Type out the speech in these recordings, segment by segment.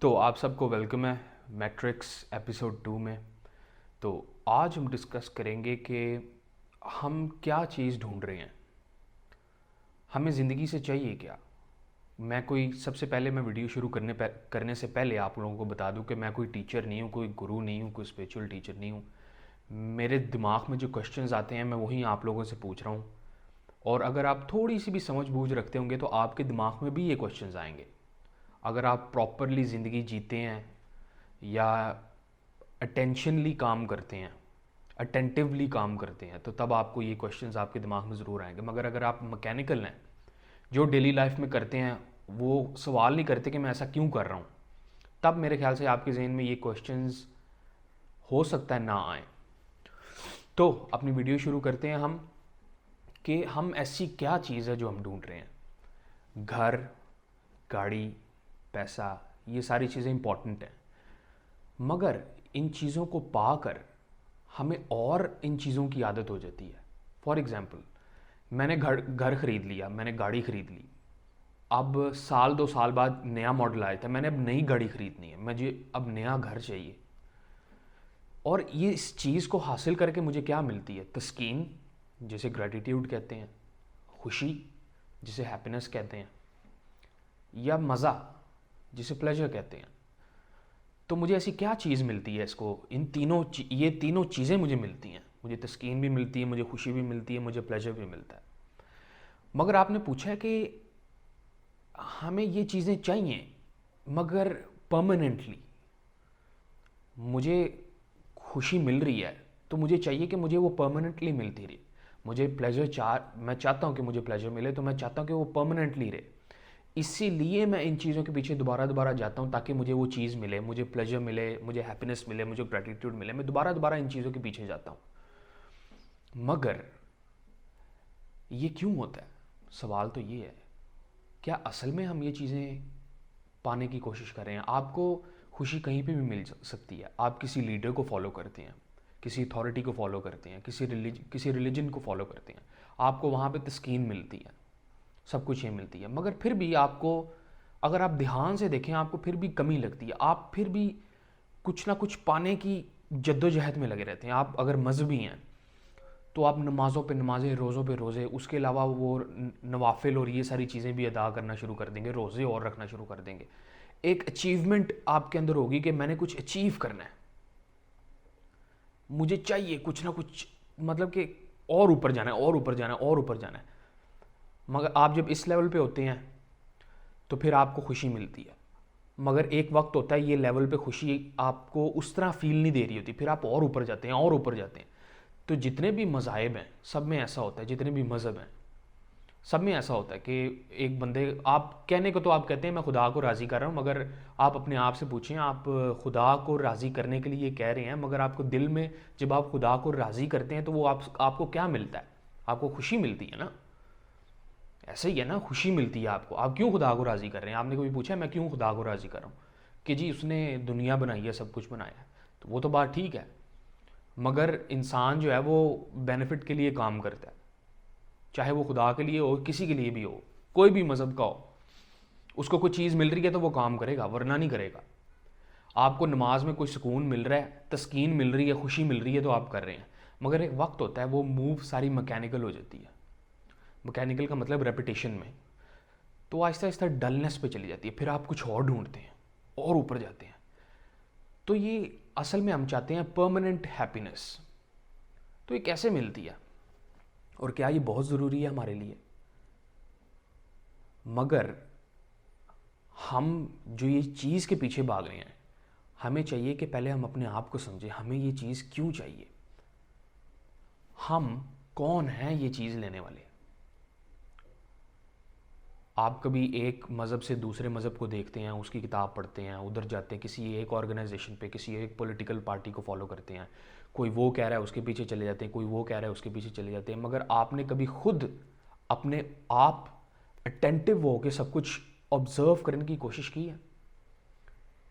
तो आप सबको वेलकम है मैट्रिक्स एपिसोड 2 में। तो आज हम डिस्कस करेंगे कि हम क्या चीज़ ढूंढ रहे हैं, हमें ज़िंदगी से चाहिए क्या। सबसे पहले मैं वीडियो शुरू करने से पहले आप लोगों को बता दूं कि मैं कोई टीचर नहीं हूं, कोई गुरु नहीं हूं, कोई स्पिरिचुअल टीचर नहीं हूं। मेरे दिमाग में जो क्वेश्चंस आते हैं मैं वही आप लोगों से पूछ रहा हूं। और अगर आप थोड़ी सी भी समझ बूझ रखते होंगे तो आपके दिमाग में भी ये क्वेश्चंस आएंगे। अगर आप प्रॉपरली ज़िंदगी जीते हैं या अटेंशनली काम करते हैं, अटेंटिवली काम करते हैं, तो तब आपको ये क्वेश्चंस आपके दिमाग में ज़रूर आएंगे। मगर अगर आप मैकेनिकल हैं, जो डेली लाइफ में करते हैं, वो सवाल नहीं करते कि मैं ऐसा क्यों कर रहा हूँ, तब मेरे ख्याल से आपके जहन में ये क्वेश्चंस हो सकता है ना आए। तो अपनी वीडियो शुरू करते हैं हम कि हम ऐसी क्या चीज़ है जो हम ढूंढ रहे हैं। घर, गाड़ी, पैसा, ये सारी चीज़ें इंपॉर्टेंट हैं, मगर इन चीज़ों को पाकर हमें और इन चीज़ों की आदत हो जाती है। फॉर एग्ज़ाम्पल, मैंने घर ख़रीद लिया, मैंने गाड़ी ख़रीद ली। अब साल 2 साल बाद नया मॉडल आया था, मैंने अब नई गाड़ी ख़रीदनी है, मुझे अब नया घर चाहिए। और ये इस चीज़ को हासिल करके मुझे क्या मिलती है? तस्कीन, जिसे ग्रेटिट्यूड कहते हैं, खुशी जिसे हैप्पीनेस कहते हैं, या मज़ा जिसे प्लेजर कहते हैं। तो मुझे ऐसी क्या चीज़ मिलती है? ये तीनों चीज़ें मुझे मिलती हैं। मुझे तस्कीन भी मिलती है, मुझे खुशी भी मिलती है, मुझे प्लेजर भी मिलता है। मगर आपने पूछा है कि हमें ये चीज़ें चाहिए, मगर परमानेंटली। मुझे खुशी मिल रही है तो मुझे चाहिए कि मुझे वो परमानेंटली मिलती रहे। मुझे मैं चाहता हूँ कि मुझे प्लेजर मिले, तो मैं चाहता हूँ कि वो परमानेंटली रहे। इसीलिए मैं इन चीज़ों के पीछे दोबारा दोबारा जाता हूँ, ताकि मुझे वो चीज़ मिले, मुझे प्लेजर मिले, मुझे हैप्पीनेस मिले, मुझे ग्रेटिट्यूड मिले। मैं दोबारा दोबारा इन चीज़ों के पीछे जाता हूँ। मगर ये क्यों होता है? सवाल तो ये है, क्या असल में हम ये चीज़ें पाने की कोशिश कर रहे हैं? आपको खुशी कहीं पे भी मिल सकती है। आप किसी लीडर को फॉलो करते हैं, किसी अथॉरिटी को फॉलो करते हैं, किसी रिलीजन को फॉलो करते हैं, आपको वहाँ पे तस्कीन मिलती है, सब कुछ ये मिलती है। मगर फिर भी आपको, अगर आप ध्यान से देखें, आपको फिर भी कमी लगती है। आप फिर भी कुछ ना कुछ पाने की जद्दोजहद में लगे रहते हैं। आप अगर मजहबी हैं तो आप नमाज़ों पे नमाज़ें, रोज़ों पे रोज़े, उसके अलावा वो नवाफिल और ये सारी चीज़ें भी अदा करना शुरू कर देंगे, रोज़े और रखना शुरू कर देंगे। एक अचीवमेंट आपके अंदर होगी कि मैंने कुछ अचीव करना है, मुझे चाहिए कुछ ना कुछ, मतलब कि और ऊपर जाना है, और ऊपर जाना है, और ऊपर जाना है। मगर आप जब इस लेवल पे होते हैं तो फिर आपको खुशी मिलती है। मगर एक वक्त होता है, ये लेवल पे खुशी आपको उस तरह फील नहीं दे रही होती, फिर आप और ऊपर जाते हैं, और ऊपर जाते हैं। तो जितने भी मज़ाहिब हैं सब में ऐसा होता है, जितने भी मज़हब हैं सब में ऐसा होता है कि एक बंदे, आप कहने को तो आप कहते हैं मैं खुदा को राज़ी कर रहा हूँ, मगर आप अपने आप से पूछें, आप खुदा को राज़ी करने के लिए कह रहे हैं, मगर आपको दिल में जब आप खुदा को राज़ी करते हैं तो वो आपको क्या मिलता है? आपको खुशी मिलती है ना। ऐसे ही है ना, खुशी मिलती है आपको। आप क्यों खुदा को राज़ी कर रहे हैं? आपने कभी पूछा मैं क्यों खुदा को राज़ी कर रहा हूँ? कि जी उसने दुनिया बनाई है, सब कुछ बनाया है, तो वो तो बात ठीक है। मगर इंसान जो है वो बेनिफिट के लिए काम करता है, चाहे वो खुदा के लिए हो, किसी के लिए भी हो, कोई भी मज़हब का हो। उसको कोई चीज़ मिल रही है तो वो काम करेगा, वरना नहीं करेगा। आपको नमाज में कोई सुकून मिल रहा है, तस्कीन मिल रही है, खुशी मिल रही है, तो आप कर रहे हैं। मगर एक वक्त होता है वो मूव सारी मैकेनिकल हो जाती है। मैकेनिकल का मतलब रेपिटेशन में, तो आहिस्ता आहिस्ता डलनेस पे चली जाती है। फिर आप कुछ और ढूंढते हैं और ऊपर जाते हैं। तो ये असल में हम चाहते हैं परमानेंट हैप्पीनेस। तो ये कैसे मिलती है और क्या ये बहुत ज़रूरी है हमारे लिए? मगर हम जो ये चीज़ के पीछे भाग रहे हैं, हमें चाहिए कि पहले हम अपने आप को समझें, हमें ये चीज़ क्यों चाहिए, हम कौन हैं ये चीज़ लेने वाले। आप कभी एक मज़हब से दूसरे मज़हब को देखते हैं, उसकी किताब पढ़ते हैं, उधर जाते हैं, किसी एक ऑर्गेनाइजेशन पे, किसी एक पॉलिटिकल पार्टी को फॉलो करते हैं, कोई वो कह रहा है उसके पीछे चले जाते हैं, कोई वो कह रहा है उसके पीछे चले जाते हैं। मगर आपने कभी खुद अपने आप अटेंटिव हो के सब कुछ ऑब्जर्व करने की कोशिश की है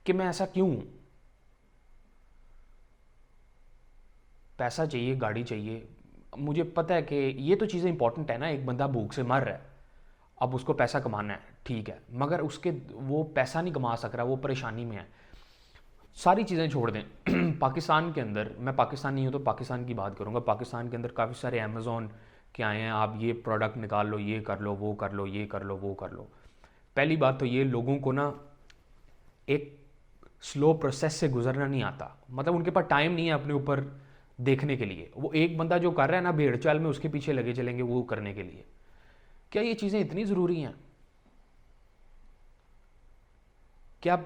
कि मैं ऐसा क्यों हूँ? पैसा चाहिए, गाड़ी चाहिए, मुझे पता है कि ये तो चीज़ें इंपॉर्टेंट है ना। एक बंदा भूख से मर रहा है, अब उसको पैसा कमाना है, ठीक है, मगर उसके वो पैसा नहीं कमा सक रहा, वो परेशानी में है। सारी चीज़ें छोड़ दें पाकिस्तान के अंदर, मैं पाकिस्तान नहीं हूँ तो पाकिस्तान की बात करूँगा, पाकिस्तान के अंदर काफ़ी सारे अमेज़ोन के आए हैं, आप ये प्रोडक्ट निकाल लो, ये कर लो, वो कर लो, ये कर लो, वो कर लो। पहली बात तो ये, लोगों को ना एक स्लो प्रोसेस से गुजरना नहीं आता, मतलब उनके पास टाइम नहीं है अपने ऊपर देखने के लिए। वो एक बंदा जो कर रहा है ना भेड़ चाल में, उसके पीछे लगे चलेंगे वो करने के लिए। क्या ये चीज़ें इतनी ज़रूरी हैं? क्या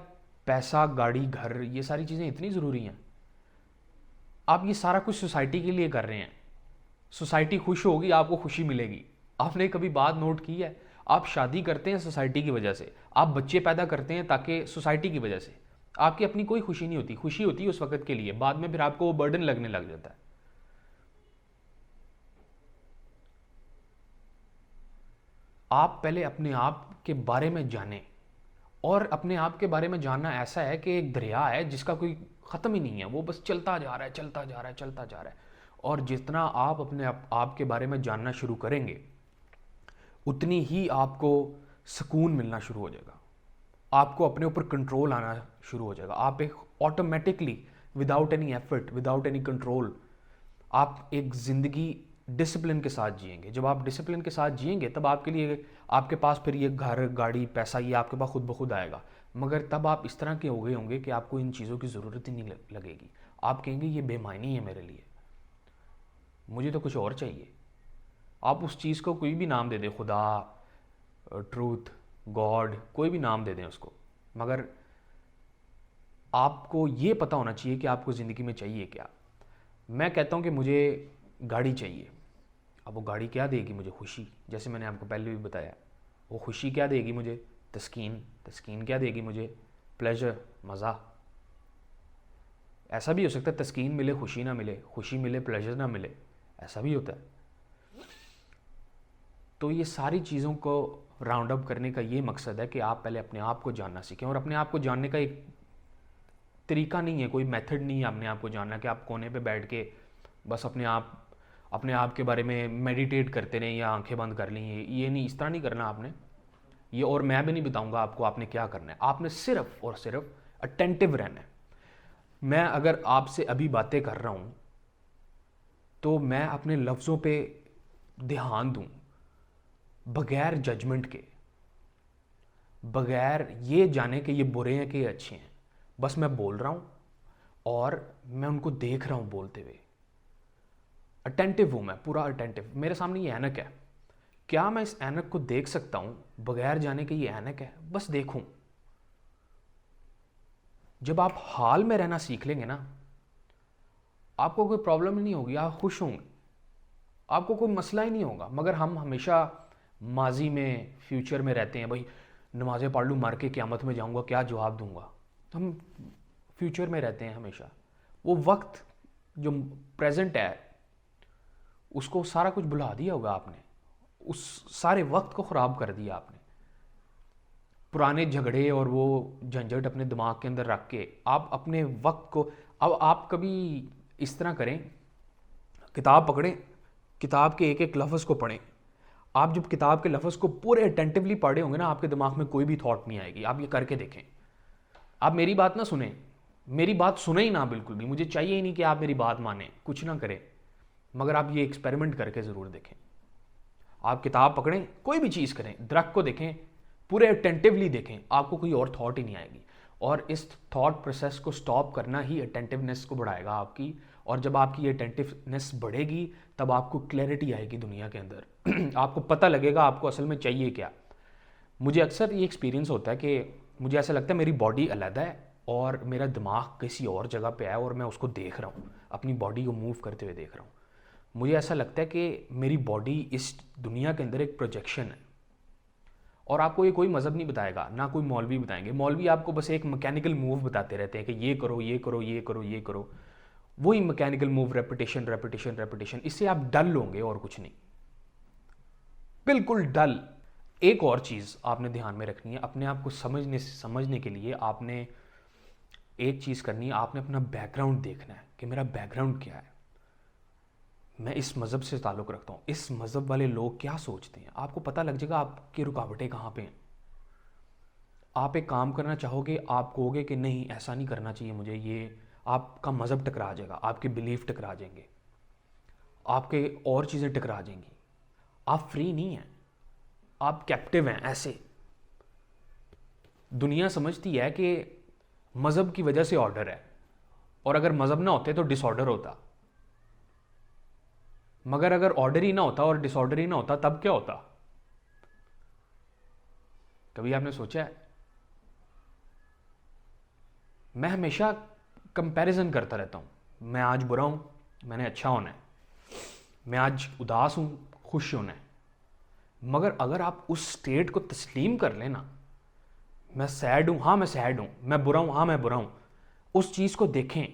पैसा, गाड़ी, घर, ये सारी चीज़ें इतनी ज़रूरी हैं? आप ये सारा कुछ सोसाइटी के लिए कर रहे हैं, सोसाइटी खुश होगी, आपको खुशी मिलेगी। आपने कभी बात नोट की है? आप शादी करते हैं सोसाइटी की वजह से, आप बच्चे पैदा करते हैं ताकि सोसाइटी की वजह से, आपकी अपनी कोई खुशी नहीं होती। खुशी होती है उस वक्त के लिए, बाद में फिर आपको वो बर्डन लगने लग जाता है। आप पहले अपने आप के बारे में जानें, और अपने आप के बारे में जानना ऐसा है कि एक दरिया है जिसका कोई ख़त्म ही नहीं है, वो बस चलता जा रहा है, चलता जा रहा है, चलता जा रहा है। और जितना आप अपने आप के बारे में जानना शुरू करेंगे, उतनी ही आपको सुकून मिलना शुरू हो जाएगा, आपको अपने ऊपर कंट्रोल आना शुरू हो जाएगा। आप एक automatically, without any effort, without any control, आप एक ज़िंदगी डिसिप्लिन के साथ जिएंगे। जब आप डिसिप्लिन के साथ जिएंगे तब आपके लिए, आपके पास फिर ये घर, गाड़ी, पैसा, ये आपके पास खुद ब खुद आएगा। मगर तब आप इस तरह के हो गए होंगे कि आपको इन चीज़ों की ज़रूरत ही नहीं लगेगी। आप कहेंगे ये बेमायनी है मेरे लिए, मुझे तो कुछ और चाहिए। आप उस चीज़ को कोई भी नाम दे दें, खुदा, ट्रूथ, गॉड, कोई भी नाम दे दें उसको, मगर आपको ये पता होना चाहिए कि आपको ज़िंदगी में चाहिए क्या। मैं कहता हूँ कि मुझे गाड़ी चाहिए। अब वो गाड़ी क्या देगी मुझे? खुशी। जैसे मैंने आपको पहले भी बताया, वो खुशी क्या देगी मुझे? तस्कीन। तस्कीन क्या देगी मुझे? प्लेजर, मज़ा। ऐसा भी हो सकता है तस्कीन मिले, खुशी ना मिले, खुशी मिले, प्लेजर ना मिले, ऐसा भी होता है। तो ये सारी चीज़ों को राउंड अप करने का ये मकसद है कि आप पहले अपने आप को जानना सीखें। और अपने आप को जानने का एक तरीका नहीं है, कोई मेथड नहीं है अपने आप को जानना कि आप कोने पे बैठ के बस अपने आप के बारे में मेडिटेट करते रहें या आंखें बंद कर ली। ये नहीं, इस तरह नहीं करना आपने ये। और मैं भी नहीं बताऊंगा आपको आपने क्या करना है। आपने सिर्फ और सिर्फ अटेंटिव रहना है। मैं अगर आपसे अभी बातें कर रहा हूँ तो मैं अपने लफ्ज़ों पे ध्यान दूँ, बगैर जजमेंट के, बगैर ये जाने कि ये बुरे हैं कि ये अच्छे हैं। बस मैं बोल रहा हूँ और मैं उनको देख रहा हूँ बोलते हुए। अटेंटिव हूँ मैं, पूरा अटेंटिव। मेरे सामने ये ऐनक है, क्या मैं इस ऐनक को देख सकता हूँ बगैर जाने कि ये ऐनक है? बस देखूँ। जब आप हाल में रहना सीख लेंगे ना, आपको कोई प्रॉब्लम नहीं होगी, आप खुश होंगे, आपको कोई मसला ही नहीं होगा। मगर हम हमेशा माजी में, फ्यूचर में रहते हैं। भाई नमाज़ें पढ़ लूँ, मर के क़यामत में जाऊँगा, क्या जवाब दूँगा? तो हम फ्यूचर में रहते हैं हमेशा। वो वक्त जो प्रेजेंट है, उसको सारा कुछ भुला दिया होगा आपने, उस सारे वक्त को ख़राब कर दिया आपने। पुराने झगड़े और वो झंझट अपने दिमाग के अंदर रख के आप अपने वक्त को, अब आप कभी इस तरह करें, किताब पकड़ें, किताब के एक एक लफ्ज़ को पढ़ें। आप जब किताब के लफ्ज़ को पूरे अटेंटिवली पढ़े होंगे ना, आपके दिमाग में कोई भी थॉट नहीं आएगी। आप ये करके देखें। आप मेरी बात ना सुने, मेरी बात सुने ही ना बिल्कुल भी, मुझे चाहिए ही नहीं कि आप मेरी बात माने, कुछ ना करें, मगर आप ये एक्सपेरिमेंट करके ज़रूर देखें। आप किताब पकड़ें, कोई भी चीज़ करें, दरख्त को देखें, पूरे अटेंटिवली देखें, आपको कोई और थॉट ही नहीं आएगी। और इस थॉट प्रोसेस को स्टॉप करना ही अटेंटिवनेस को बढ़ाएगा आपकी। और जब आपकी ये अटेंटिवनेस बढ़ेगी तब आपको क्लैरिटी आएगी दुनिया के अंदर आपको पता लगेगा आपको असल में चाहिए क्या। मुझे अक्सर ये एक्सपीरियंस होता है कि मुझे ऐसा लगता है मेरी बॉडी अलग है और मेरा दिमाग किसी और जगह पे है और मैं उसको देख रहा हूँ, अपनी बॉडी को मूव करते हुए देख रहा हूँ। मुझे ऐसा लगता है कि मेरी बॉडी इस दुनिया के अंदर एक प्रोजेक्शन है। और आपको ये कोई मज़हब नहीं बताएगा, ना कोई मौलवी बताएंगे। मौलवी आपको बस एक मैकेनिकल मूव बताते रहते हैं कि ये करो, ये करो, ये करो, ये करो। वही mechanical move, repetition, repetition, repetition. इससे आप डल होंगे और कुछ नहीं, बिल्कुल डल। एक और चीज़ आपने ध्यान में रखनी है, अपने आप को समझने के लिए आपने एक चीज़ करनी है, आपने अपना बैकग्राउंड देखना है कि मेरा बैकग्राउंड क्या है। मैं इस मज़हब से ताल्लुक़ रखता हूँ, इस मज़हब वाले लोग क्या सोचते हैं, आपको पता लग जाएगा आपकी रुकावटें कहाँ पे हैं। आप एक काम करना चाहोगे, आप कहोगे कि नहीं ऐसा नहीं करना चाहिए मुझे, ये आपका मज़हब टकरा जाएगा, आपके बिलीफ टकरा जाएंगे, आपके और चीज़ें टकरा जाएंगी। आप फ्री नहीं हैं, आप कैप्टिव हैं। ऐसे दुनिया समझती है कि मज़हब की वजह से ऑर्डर है, और अगर मज़हब ना होते तो डिसऑर्डर होता। मगर अगर ऑर्डर ही ना होता और डिसऑर्डर ही ना होता तब क्या होता? कभी आपने सोचा है? मैं हमेशा कंपैरिजन करता रहता हूँ। मैं आज बुरा हूँ, मैंने अच्छा होना है। मैं आज उदास हूँ, खुश होना है। मगर अगर आप उस स्टेट को तस्लीम कर लेना, मैं सैड हूँ, हाँ मैं सैड हूँ, मैं बुरा हूँ, हाँ मैं बुरा हूँ, उस चीज़ को देखें,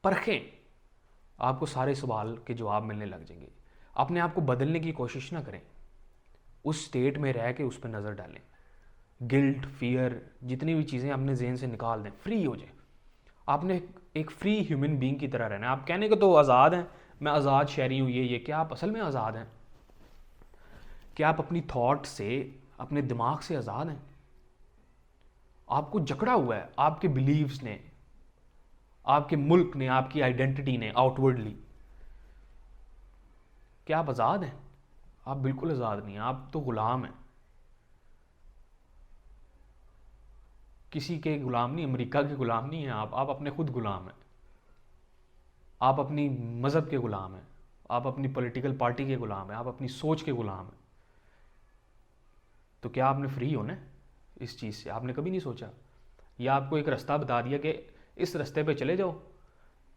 परखें, आपको सारे सवाल के जवाब मिलने लग जाएंगे। अपने आप को बदलने की कोशिश ना करें, उस स्टेट में रह के उस पर नज़र डालें। गिल्ट, फियर, जितनी भी चीज़ें अपने जहन से निकाल दें, फ्री हो जाए। आपने एक फ्री ह्यूमन बीइंग की तरह रहना है। आप कहने को तो आज़ाद हैं, मैं आज़ाद शहरी हूँ, ये क्या आप असल में आज़ाद हैं? क्या आप अपनी थॉट से, अपने दिमाग से आज़ाद हैं? आपको जकड़ा हुआ है आपके बिलीव्स ने, आपके मुल्क ने, आपकी आइडेंटिटी ने आउटवर्डली। क्या आप आज़ाद हैं? आप बिल्कुल आज़ाद नहीं हैं, आप तो ग़ुलाम हैं। किसी के ग़ुलाम नहीं, अमेरिका के ग़ुलाम नहीं हैं आप अपने खुद ग़ुलाम हैं। आप अपनी मज़हब के ग़ुलाम हैं, आप अपनी पॉलिटिकल पार्टी के ग़ुलाम हैं, आप अपनी सोच के ग़ुलाम हैं। तो क्या आपने फ्री होना है इस चीज़ से? आपने कभी नहीं सोचा? या आपको एक रास्ता बता दिया कि इस रास्ते पे चले जाओ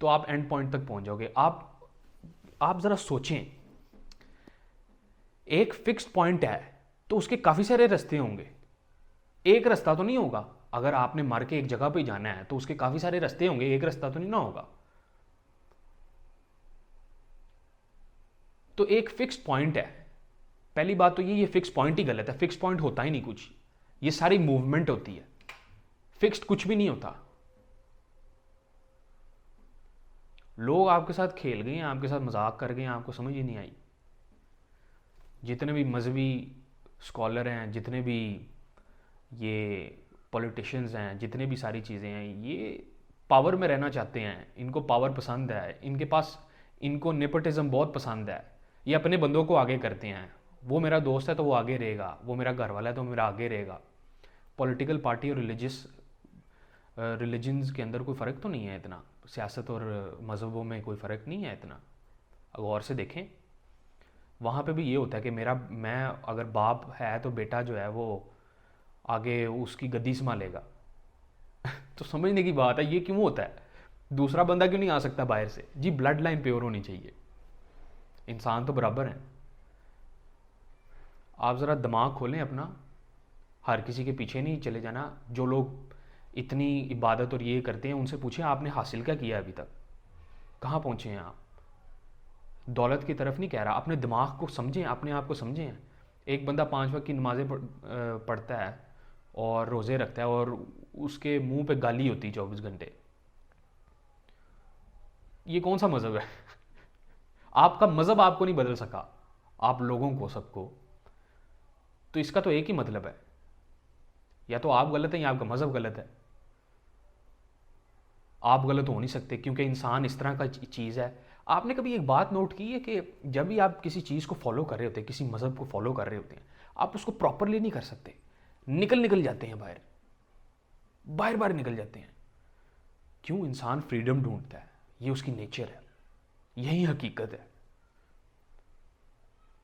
तो आप एंड पॉइंट तक पहुंच जाओगे। आप ज़रा सोचें, एक फिक्स्ड पॉइंट है तो उसके काफ़ी सारे रास्ते होंगे, एक रास्ता तो नहीं होगा। अगर आपने मर के एक जगह पे जाना है तो उसके काफ़ी सारे रास्ते होंगे, एक रास्ता तो नहीं ना होगा। तो एक फिक्स्ड पॉइंट है। पहली बात तो ये फिक्स पॉइंट ही गलत है। फिक्स पॉइंट होता ही नहीं कुछ, ये सारी मूवमेंट होती है, फिक्स्ड कुछ भी नहीं होता। लोग आपके साथ खेल गए हैं, आपके साथ मजाक कर गए हैं, आपको समझ ही नहीं आई। जितने भी मजहबी स्कॉलर हैं, जितने भी ये पॉलिटिशियंस हैं, जितने भी सारी चीज़ें हैं, ये पावर में रहना चाहते हैं, इनको पावर पसंद है, इनके पास, इनको नेपोटिज्म बहुत पसंद है। ये अपने बंदों को आगे करते हैं। वो मेरा दोस्त है तो वो आगे रहेगा, वो मेरा घर वाला है तो मेरा आगे रहेगा। पॉलिटिकल पार्टी और रिलीजन्स के अंदर कोई फ़र्क तो नहीं है इतना, सियासत और मज़हबों में कोई फ़र्क नहीं है इतना। गौर से देखें, वहाँ पे भी ये होता है कि मैं अगर बाप है तो बेटा जो है वो आगे उसकी गद्दी संभालेगा। तो समझने की बात है, ये क्यों होता है? दूसरा बंदा क्यों नहीं आ सकता बाहर से? जी ब्लड लाइन प्योर होनी चाहिए, इंसान तो बराबर हैं। आप ज़रा दिमाग खोलें अपना, हर किसी के पीछे नहीं चले जाना। जो लोग इतनी इबादत और ये करते हैं उनसे पूछें आपने हासिल क्या किया अभी तक, कहाँ पहुँचे हैं आप? दौलत की तरफ नहीं कह रहा, अपने दिमाग को समझें, अपने आप को समझें। एक बंदा 5 वक्त की नमाज़ें पढ़ता है और रोज़े रखता है और उसके मुंह पे गाली होती है 24 घंटे। ये कौन सा मज़हब है? आपका मज़हब आपको नहीं बदल सका, आप लोगों को, सबको। तो इसका तो एक ही मतलब है, या तो आप गलत हैं या आपका मज़हब गलत है। आप गलत हो नहीं सकते, क्योंकि इंसान इस तरह का चीज़ है। आपने कभी एक बात नोट की है कि जब भी आप किसी चीज़ को फॉलो कर रहे होते हैं, किसी मज़हब को फॉलो कर रहे होते हैं, आप उसको प्रॉपरली नहीं कर सकते, निकल जाते हैं बाहर बाहर निकल जाते हैं। क्यों? इंसान फ्रीडम ढूंढता है, ये उसकी नेचर है, यही हकीकत है।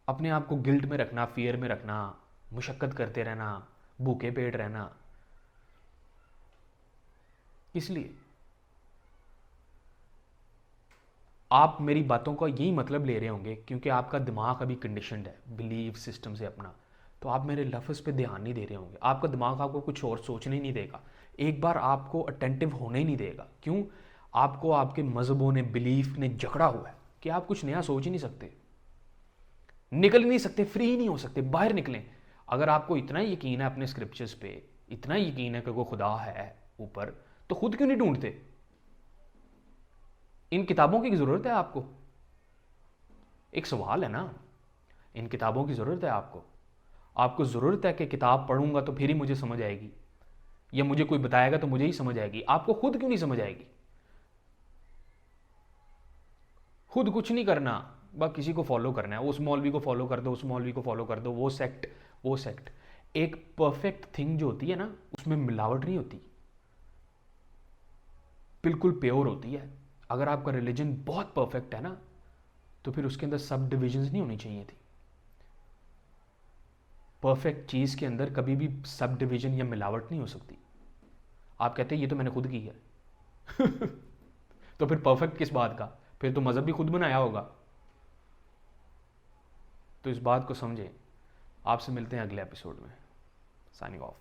अपने आप को गिल्ट में रखना, फियर में रखना, मुशक्क़त करते रहना, भूखे पेट रहना, इसलिए आप मेरी बातों का यही मतलब ले रहे होंगे क्योंकि आपका दिमाग अभी कंडीशनड है बिलीव सिस्टम से अपना। तो आप मेरे लफ्ज़ पे ध्यान नहीं दे रहे होंगे, आपका दिमाग आपको कुछ और सोचने ही नहीं देगा, एक बार आपको अटेंटिव होने ही नहीं देगा। क्यों? आपको आपके मज़हबों ने, बिलीफ ने जकड़ा हुआ है कि आप कुछ नया सोच ही नहीं सकते, निकल ही नहीं सकते, फ्री ही नहीं हो सकते, बाहर निकलें। अगर आपको इतना यकीन है अपने स्क्रिप्चर्स पे, इतना यकीन है कि वो खुदा है ऊपर, तो खुद क्यों नहीं ढूंढते? इन किताबों की ज़रूरत है आपको? एक सवाल है ना, इन किताबों की ज़रूरत है आपको? आपको ज़रूरत है कि किताब पढ़ूंगा तो फिर ही मुझे समझ आएगी, या मुझे कोई बताएगा तो मुझे ही समझ आएगी? आपको खुद क्यों नहीं समझ आएगी? खुद कुछ नहीं करना, बस किसी को फॉलो करना है। उस मौलवी को फॉलो कर दो, उस मौलवी को फॉलो कर दो, वो सेक्ट। एक परफेक्ट थिंग जो होती है ना, उसमें मिलावट नहीं होती, बिल्कुल प्योर होती है। अगर आपका रिलीजन बहुत परफेक्ट है ना, तो फिर उसके अंदर सब डिविजन्स नहीं होनी चाहिए थी। परफेक्ट चीज़ के अंदर कभी भी सब डिवीजन या मिलावट नहीं हो सकती। आप कहते हैं ये तो मैंने खुद की है तो फिर परफेक्ट किस बात का? फिर तो मज़हब भी खुद बनाया होगा। तो इस बात को समझें। आपसे मिलते हैं अगले एपिसोड में। Signing off.